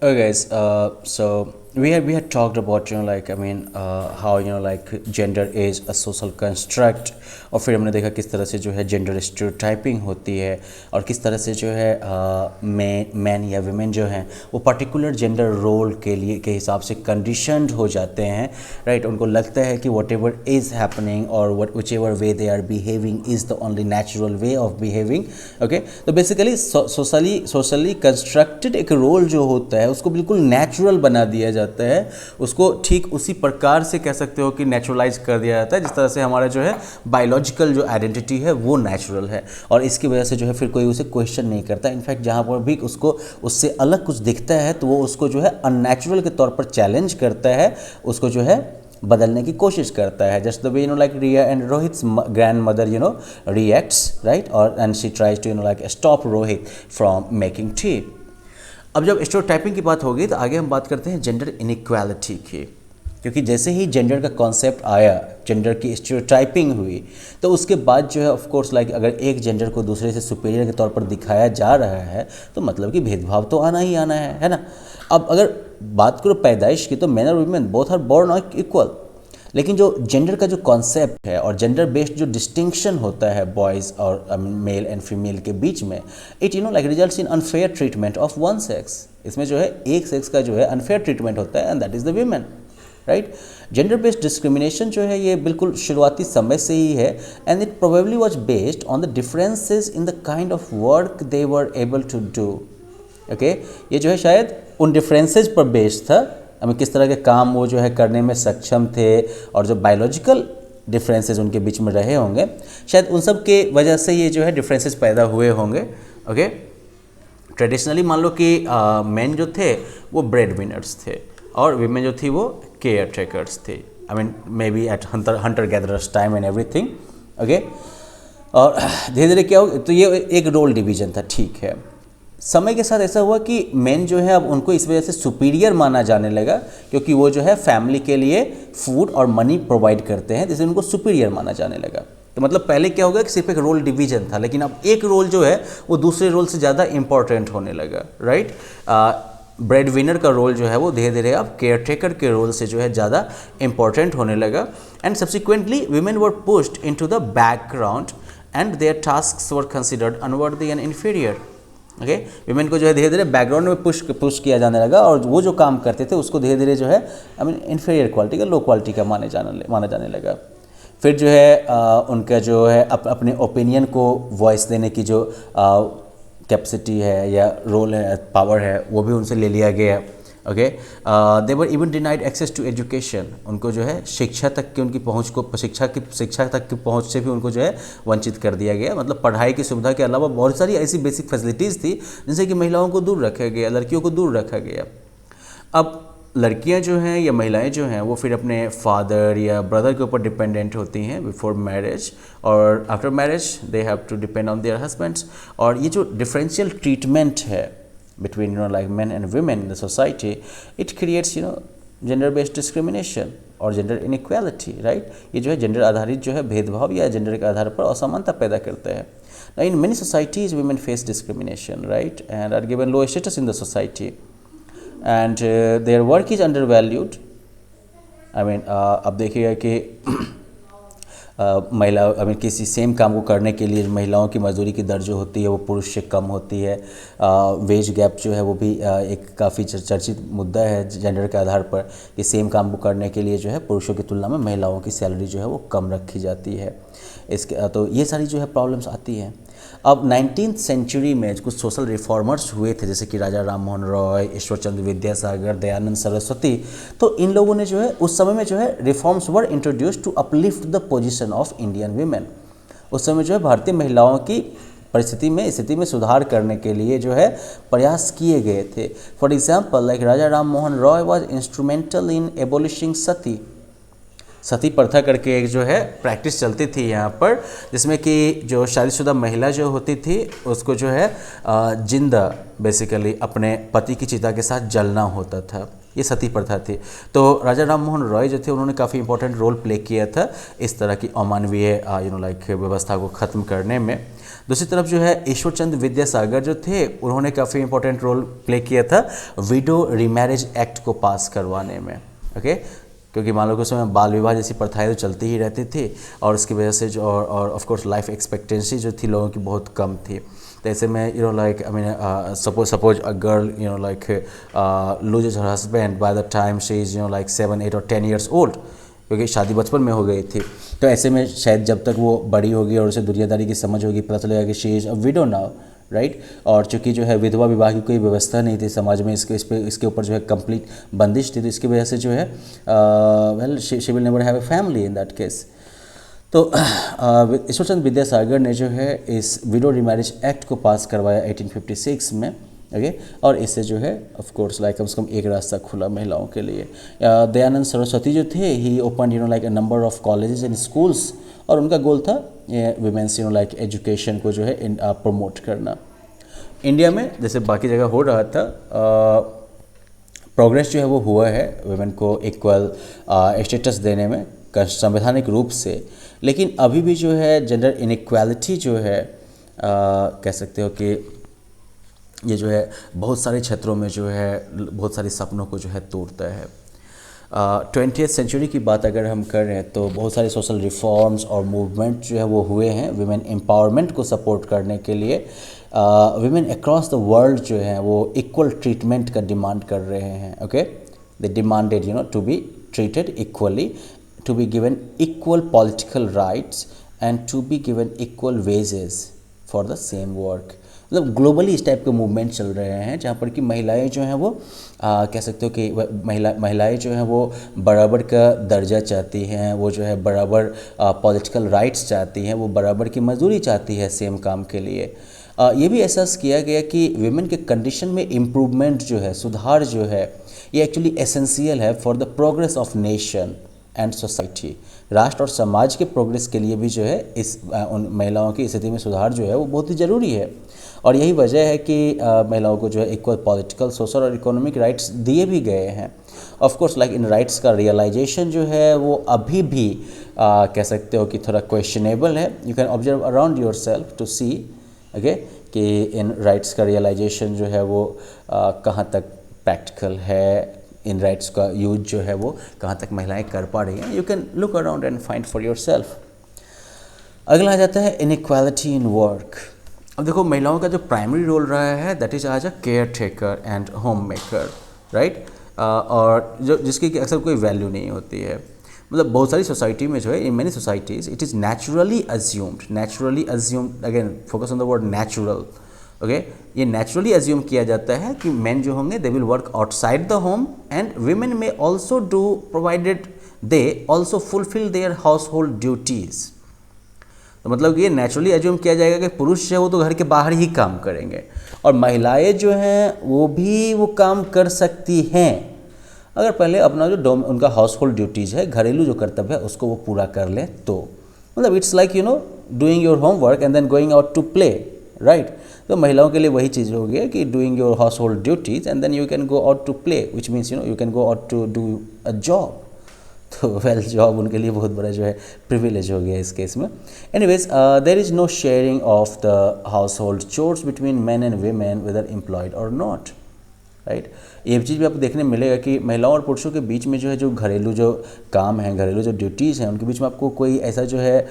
Okay, guys. So we had talked about how gender is a social construct, और फिर हमने देखा किस तरह से जो है जेंडर स्टीरियोटाइपिंग होती है और किस तरह से जो है मैन या वुमेन जो हैं वो पर्टिकुलर जेंडर रोल के हिसाब से कंडीशनड हो जाते हैं, राइट। उनको लगता है कि वट एवर इज़ हैपनिंग और whichever way they are behaving is the only natural way of behaving. Okay, तो बेसिकली सोशली कंस्ट्रक्टेड एक रोल जो होता है उसको बिल्कुल नेचुरल बना दिया जाता है, उसको ठीक उसी प्रकार से कह सकते हो कि नेचुरलाइज कर दिया जाता है जिस तरह से हमारा जो है बायोलॉजिकल जो आइडेंटिटी है वो नेचुरल है, और इसकी वजह से जो है फिर कोई उसे क्वेश्चन नहीं करता। इनफैक्ट जहाँ पर भी उसको उससे अलग कुछ दिखता है तो वो उसको जो है अननेचुरल के तौर पर चैलेंज करता है, उसको जो है बदलने की कोशिश करता है। Just the way like Riya and Rohit's grandmother reacts, right, और and she tries to like stop Rohit from making tea. अब जब स्टीरियोटाइपिंग की बात होगी तो आगे हम बात करते हैं जेंडर इनइक्वालिटी की, क्योंकि जैसे ही जेंडर का कॉन्सेप्ट आया, जेंडर की स्टीरियोटाइपिंग हुई, तो उसके बाद जो है ऑफ कोर्स लाइक अगर एक जेंडर को दूसरे से सुपीरियर के तौर पर दिखाया जा रहा है तो मतलब कि भेदभाव तो आना ही आना है ना। अब अगर बात करो पैदाइश की तो मेन और women both are born equal, लेकिन जो जेंडर का जो कॉन्सेप्ट है और जेंडर बेस्ड जो डिस्टिंक्शन होता है बॉयज़ और मेल एंड फीमेल के बीच में, it like results in unfair treatment of one sex. इसमें जो है एक सेक्स का जो है अनफेयर ट्रीटमेंट होता है and that is the women, right. Gender based discrimination जो है ये बिल्कुल शुरुआती समय से ही है, and it probably was based on the differences in the kind of work they were able to do. Okay, ये जो है शायद उन डिफरेंसेस पर बेस्ड था, हमें किस तरह के काम वो जो है करने में सक्षम थे, और जो बायोलॉजिकल डिफरेंसेस उनके बीच में रहे होंगे शायद उन सब के वजह से ये जो है डिफरेंसेस पैदा हुए होंगे। ओके, ट्रेडिशनली मान लो कि मेन जो थे वो ब्रेड विनर्स थे और वीमेन जो थी वो केयर टेकर्स थे, I mean maybe at hunter gatherers time and everything. Okay, और धीरे धीरे क्या हो, तो ये एक रोल डिवीजन था, ठीक है। समय के साथ ऐसा हुआ कि मेन जो है अब उनको इस वजह से सुपीरियर माना जाने लगा क्योंकि वो जो है फैमिली के लिए फूड और मनी प्रोवाइड करते हैं, जिससे उनको सुपीरियर माना जाने लगा। तो मतलब पहले क्या होगा कि सिर्फ एक रोल डिवीजन था, लेकिन अब एक रोल जो है वो दूसरे रोल से ज़्यादा इंपॉर्टेंट होने लगा, राइट। ब्रेड विनर का रोल जो है वो धीरे धीरे अब केयर टेकर के रोल से जो है ज़्यादा इंपॉर्टेंट होने लगा, and subsequently women were pushed into the background and their tasks were considered unworthy and inferior. Okay, women को जो है धीरे धीरे बैकग्राउंड में पुश किया जाने लगा, और वो जो काम करते थे उसको धीरे धीरे जो है आई मीन इन्फीरियर क्वालिटी का, लो क्वालिटी का माना जाने लगा। फिर जो है उनका जो है अपने ओपिनियन को वॉइस देने की जो कैपेसिटी है या रोल है, पावर है, वो भी उनसे ले लिया गया। Okay, they were even denied access to education, उनको जो है शिक्षा तक की उनकी पहुंच को शिक्षा तक की पहुंच से भी उनको जो है वंचित कर दिया गया। मतलब पढ़ाई की सुविधा के अलावा बहुत सारी ऐसी बेसिक फैसिलिटीज़ थी जिनसे कि महिलाओं को दूर रखा गया, लड़कियों को दूर रखा गया। अब लड़कियां जो हैं या महिलाएं जो हैं वो फिर अपने फादर या ब्रदर के ऊपर डिपेंडेंट होती हैं बिफोर मैरिज, और after marriage they have to depend on their husbands. और ये जो डिफरेंशियल ट्रीटमेंट है between like men and women in the society, it creates gender based discrimination और gender inequality, right। ये जो है जेंडर आधारित जो है भेदभाव या जेंडर के आधार पर असमानता पैदा करता है। Now in many societies women face discrimination, right, and are given low status in the society, and their work is undervalued। I mean अब देखिएगा कि महिला आई मीन किसी सेम काम को करने के लिए महिलाओं की मजदूरी की दर जो होती है वो पुरुष से कम होती है। वेज गैप जो है वो भी एक काफ़ी चर्चित मुद्दा है जेंडर के आधार पर कि सेम काम को करने के लिए जो है पुरुषों की तुलना में महिलाओं की सैलरी जो है वो कम रखी जाती है। इसके तो ये सारी जो है प्रॉब्लम्स आती हैं। अब 19th सेंचुरी में कुछ सोशल रिफॉर्मर्स हुए थे जैसे कि राजा राम मोहन रॉय, ईश्वर चंद्र विद्यासागर, दयानंद सरस्वती। तो इन लोगों ने जो है उस समय में जो है reforms were introduced to uplift the position of Indian women. उस समय जो है भारतीय महिलाओं की स्थिति में सुधार करने के लिए जो है प्रयास किए गए थे। For example like Raja Ram Mohan Roy was instrumental in abolishing sati प्रथा करके एक जो है प्रैक्टिस चलती थी यहाँ पर, जिसमें कि जो शादीशुदा महिला जो होती थी उसको जो है जिंदा बेसिकली अपने पति की चिता के साथ जलना होता था। ये सती प्रथा थी। तो राजा राम मोहन रॉय जो थे उन्होंने काफ़ी इंपॉर्टेंट रोल प्ले किया था इस तरह की अमानवीय लाइक व्यवस्था को ख़त्म करने में। दूसरी तरफ जो है ईश्वर चंद्र विद्यासागर जो थे, उन्होंने काफ़ी इंपॉर्टेंट रोल प्ले किया था विडो रीमैरिज एक्ट को पास करवाने में। ओके, क्योंकि मान लो कि उसमें बाल विवाह जैसी प्रथाएं तो चलती ही रहती थी और उसकी वजह से जो और ऑफ कोर्स लाइफ एक्सपेक्टेंसी जो थी लोगों की बहुत कम थी। तो ऐसे में you know like I mean suppose a girl you know like loses her husband by the time she is you know like 7, 8 और 10 ईयर्स ओल्ड, क्योंकि शादी बचपन में हो गई थी। तो ऐसे में शायद जब तक वो बड़ी होगी और उसे दुनियादारी की समझ होगी, पता चलेगा कि she is a window now, right. और चूंकि जो है विधवा विवाह की कोई व्यवस्था नहीं थी समाज में, इसके ऊपर जो है कंप्लीट बंदिश थी, तो इसकी वजह से जो है well she will never have a family in that case. तो ईश्वर चंद्र विद्यासागर ने जो है इस विडो रीमैरिज एक्ट को पास करवाया 1856 में। ओके, और इससे जो है ऑफ कोर्स लाइक कम से कम एक रास्ता खुला महिलाओं के लिए। दयानंद सरस्वती जो थे, he open you know like a number of colleges and schools, और उनका गोल था women's you know like education को जो है प्रमोट करना। इंडिया में जैसे बाकी जगह हो रहा था, प्रोग्रेस जो है वो हुआ है वुमेन को इक्वल स्टेटस देने में संवैधानिक रूप से, लेकिन अभी भी जो है जेंडर इनइक्वालिटी जो है कह सकते हो कि ये जो है बहुत सारे क्षेत्रों में जो है बहुत सारे सपनों को जो है तोड़ता है। 20th सेंचुरी की बात अगर हम कर रहे हैं तो बहुत सारे सोशल रिफॉर्म्स और मूवमेंट जो है वो हुए हैं वुमेन एम्पावरमेंट को सपोर्ट करने के लिए। वुमेन अक्रॉस द वर्ल्ड जो है वो इक्वल ट्रीटमेंट का डिमांड कर रहे हैं। Okay, they demanded you know to be treated equally, to be given equal political rights and to be given equal wages for the same work. मतलब globally इस type के मूवमेंट चल रहे हैं जहाँ पर कि महिलाएं जो हैं वो कह सकते हो कि महिलाएं जो हैं वो बराबर का दर्जा चाहती हैं, वो जो है बराबर पॉलिटिकल राइट्स चाहती हैं, वो बराबर की मजदूरी चाहती है सेम काम के लिए। ये भी एहसास किया गया कि विमेन के कंडीशन में इम्प्रूवमेंट जो है, सुधार जो है, ये एक्चुअली एसेंशियल है for the progress of nation and society. राष्ट्र और समाज के प्रोग्रेस के लिए भी जो है इस उन महिलाओं की स्थिति में सुधार जो है वो बहुत ही ज़रूरी है। और यही वजह है कि महिलाओं को जो है इक्वल पॉलिटिकल, सोशल और इकोनॉमिक राइट्स दिए भी गए हैं। Of course like in rights का रियलाइजेशन जो है वो अभी भी कह सकते हो कि थोड़ा क्वेश्चनेबल है। You can observe around yourself to see okay कि इन राइट्स का रियलाइजेशन जो है वो कहाँ तक प्रैक्टिकल है, इन राइट्स का यूज जो है वो कहाँ तक महिलाएं कर पा रही हैं। You can look around and find for your self. अगला आ जाता है इनइक्वालिटी इन वर्क। अब देखो महिलाओं का जो प्राइमरी रोल रहा है that is as a caretaker and homemaker, right. और जो जिसकी कि अक्सर कोई वैल्यू नहीं होती है। मतलब बहुत सारी सोसाइटी में जो है in many societies it is naturally assumed, again focus on the word natural. Okay, ये नेचुरली अज्यूम किया जाता है कि मेन जो होंगे they will work outside the home and women may also do provided they also fulfil their household duties. तो मतलब कि ये नेचुरली अज्यूम किया जाएगा कि पुरुष जो है वो तो घर के बाहर ही काम करेंगे और महिलाएं जो हैं वो भी वो काम कर सकती हैं अगर पहले अपना जो उनका हाउस होल्ड ड्यूटीज़ है, घरेलू जो कर्तव्य है उसको वो पूरा कर लें तो। मतलब it's like you know doing your homework and then going out to play, right. तो महिलाओं के लिए वही चीज़ हो गई कि doing your household duties and then you can go out to play, which means you know you can go out to do a job. तो वेल जॉब उनके लिए बहुत बड़ा जो है प्रिविलेज हो गया इस केस में। Anyways there is no sharing of the household chores between man and women whether employed और नॉट, राइट। ये चीज़ भी आपको देखने मिलेगा कि महिलाओं और पुरुषों के बीच में जो है जो घरेलू जो काम है, घरेलू जो ड्यूटीज़ हैं, उनके बीच में आपको कोई ऐसा जो है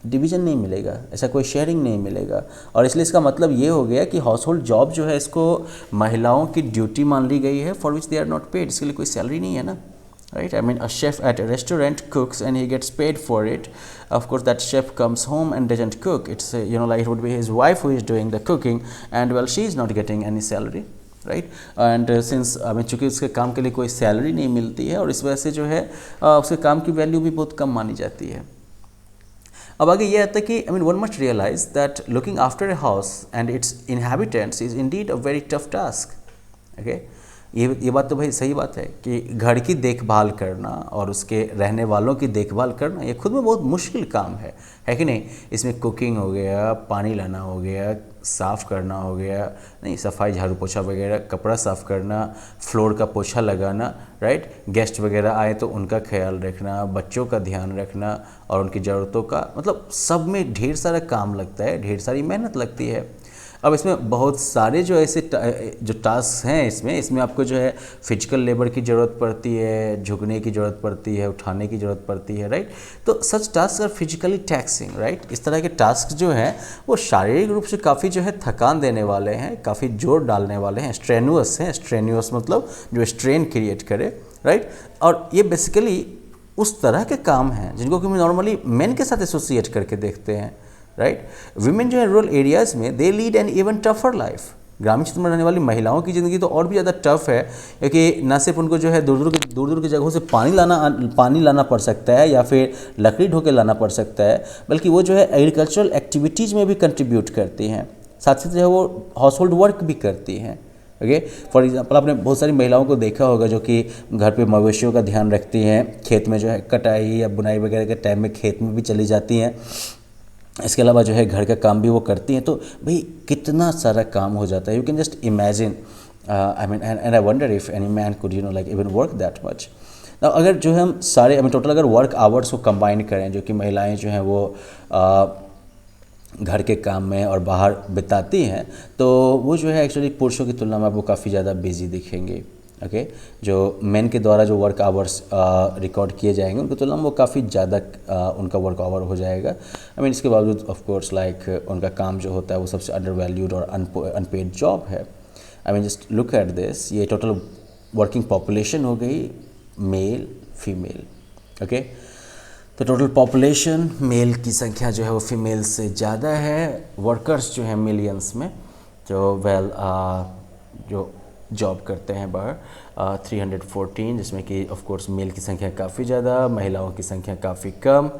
डिवीज़न नहीं मिलेगा, ऐसा कोई शेयरिंग नहीं मिलेगा। और इसलिए इसका मतलब ये हो गया कि हाउस होल्ड जॉब जो है इसको महिलाओं की ड्यूटी मान ली गई है for which they are not paid. इसके लिए कोई सैलरी नहीं है ना, right? I mean, a chef at a restaurant cooks and he gets paid for it. Of course, that chef comes home and doesn't cook. It's you know like it would be his wife who is doing the cooking, and well, she is not getting any salary, right? And since I mean, चूँकि उसके काम के लिए कोई salary नहीं मिलती है और इस वजह से जो है उसके काम की वैल्यू भी बहुत कम मानी जाती है। अब आगे ये आता है कि I mean, one must realize that looking after a house and its inhabitants is indeed a very tough task. Okay? ये बात तो भाई सही बात है कि घर की देखभाल करना और उसके रहने वालों की देखभाल करना ये खुद में बहुत मुश्किल काम है कि नहीं। इसमें कुकिंग हो गया, पानी लाना हो गया, साफ़ करना हो गया, नहीं सफाई झाड़ू पोछा वगैरह, कपड़ा साफ़ करना, फ्लोर का पोछा लगाना, राइट, गेस्ट वगैरह आए तो उनका ख्याल रखना, बच्चों का ध्यान रखना और उनकी ज़रूरतों का, मतलब सब में ढेर सारा काम लगता है, ढेर सारी मेहनत लगती है। अब इसमें बहुत सारे जो ऐसे जो टास्क हैं, इसमें आपको जो है फिजिकल लेबर की ज़रूरत पड़ती है, झुकने की ज़रूरत पड़ती है, उठाने की ज़रूरत पड़ती है, राइट। तो such task are physically taxing, right. इस तरह के टास्क जो हैं वो शारीरिक रूप से काफ़ी जो है थकान देने वाले हैं, काफ़ी जोर डालने वाले हैं, स्ट्रेनुअस हैं। स्ट्रेनुअस मतलब जो स्ट्रेन क्रिएट करे, राइट। और ये बेसिकली उस तरह के काम हैं जिनको कि हम नॉर्मली मेन के साथ एसोसिएट करके देखते हैं, राइट। विमेन जो है रूरल एरियाज़ में they lead an even tougher life. ग्रामीण क्षेत्र में रहने वाली महिलाओं की ज़िंदगी तो और भी ज़्यादा टफ है, क्योंकि न सिर्फ उनको जो है दूर दूर की जगहों से पानी लाना पड़ सकता है या फिर लकड़ी ढो के लाना पड़ सकता है, बल्कि वो जो है एग्रीकल्चरल एक्टिविटीज़ में भी कंट्रीब्यूट करती हैं, साथ साथ जो है वो हाउस होल्ड वर्क भी करती हैं। ओके, फॉर एग्जांपल आपने बहुत सारी महिलाओं को देखा होगा जो कि घर पे मवेशियों का ध्यान रखती हैं, खेत में जो है कटाई या बुनाई वगैरह के टाइम में खेत में भी चली जाती हैं, इसके अलावा जो है घर का काम भी वो करती हैं। तो भाई कितना सारा काम हो जाता है, you can just imagine, I mean and I wonder if any man could like even work that much. अगर जो है हम सारे टोटल अगर वर्क आवर्स को कंबाइन करें जो कि महिलाएं जो हैं वो घर के काम में और बाहर बिताती हैं, तो वो जो है एक्चुअली पुरुषों की तुलना में आपको काफ़ी ज़्यादा बिजी दिखेंगे। ओके, जो मेन के द्वारा जो वर्क आवर्स रिकॉर्ड किए जाएंगे उनकी तुलना में वो काफ़ी ज़्यादा उनका वर्क आवर हो जाएगा। इसके बावजूद ऑफ कोर्स लाइक उनका काम जो होता है वो सबसे अंडर वैल्यूड और अनपेड जॉब है। जस्ट लुक एट दिस, ये टोटल वर्किंग पॉपुलेशन हो गई मेल फीमेल। ओके, तो टोटल पॉपुलेशन मेल की संख्या जो है वो फीमेल से ज़्यादा है, वर्कर्स जो है मिलियंस में जो जो जॉब करते हैं बाहर 314, जिसमें कि ऑफ कोर्स मेल की संख्या काफ़ी ज़्यादा, महिलाओं की संख्या काफ़ी कम।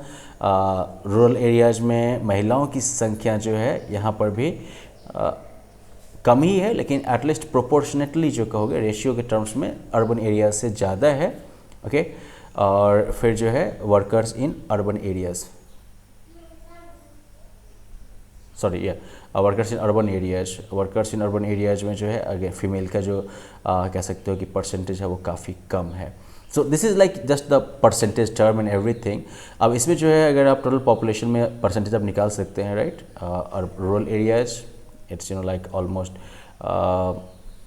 रूरल एरियाज़ में महिलाओं की संख्या जो है यहाँ पर भी कम ही है, लेकिन एटलीस्ट प्रोपोर्शनेटली जो कहोगे रेशियो के टर्म्स में अर्बन एरिया से ज़्यादा है। ओके, और फिर जो है workers in urban areas, sorry workers in urban areas में जो है अगेन फीमेल का जो कह सकते हो कि परसेंटेज है वो काफ़ी कम है। So this is like just the percentage term and everything. अब इसमें जो है अगर आप टोटल पॉपुलेशन में परसेंटेज आप निकाल सकते हैं, राइट। और rural areas it's like almost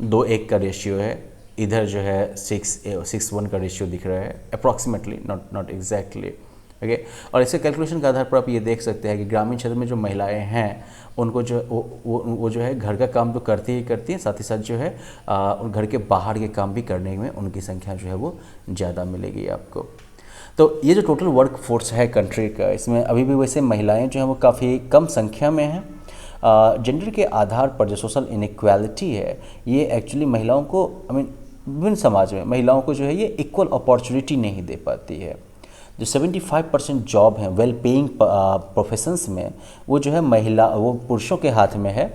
2:1 का रेशियो है, इधर जो है 6:1 का रेशियो दिख रहा है अप्रॉक्सीमेटली, नॉट एग्जैक्टली। ओके, और इसके कैलकुलेशन के आधार पर आप ये देख सकते हैं कि ग्रामीण क्षेत्र में जो महिलाएं हैं उनको जो वो जो है घर का काम तो करती ही करती हैं, साथ ही साथ जो है घर के बाहर के काम भी करने में उनकी संख्या जो है वो ज़्यादा मिलेगी आपको। तो ये जो टोटल वर्क फोर्स है कंट्री का, इसमें अभी भी वैसे महिलाएं जो हैं वो काफ़ी कम संख्या में हैं। जेंडर के आधार पर जो सोशल इनइक्वालिटी है ये एक्चुअली महिलाओं को विभिन्न समाज में महिलाओं को जो है ये इक्वल अपॉर्चुनिटी नहीं दे पाती है। जो 75% जॉब हैं वेल पेइंग प्रोफेशंस में वो जो है वो पुरुषों के हाथ में है,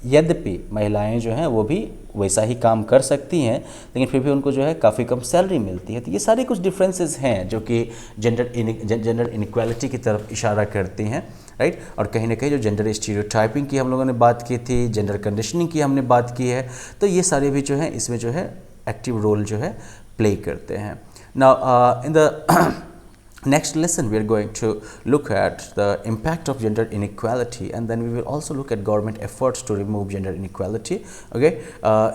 यद्यपि महिलाएं जो हैं वो भी वैसा ही काम कर सकती हैं, लेकिन फिर भी उनको जो है काफ़ी कम सैलरी मिलती है। तो ये सारे कुछ डिफरेंसेस हैं जो कि जेंडर इनइक्वालिटी की तरफ इशारा करती हैं, राइट। और कहीं ना कहीं जो जेंडर स्टीरियोटाइपिंग की हम लोगों ने बात की थी, जेंडर कंडीशनिंग की हमने बात की है, तो ये सारे भी जो है इसमें जो है एक्टिव रोल जो है प्ले करते हैं। Now in the next lesson we are going to look at the impact of gender inequality, and then we will also look at government efforts to remove gender inequality. Okay,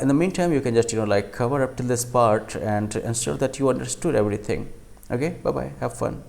in the meantime you can just like cover up till this part and ensure that you understood everything. Okay, bye bye, have fun.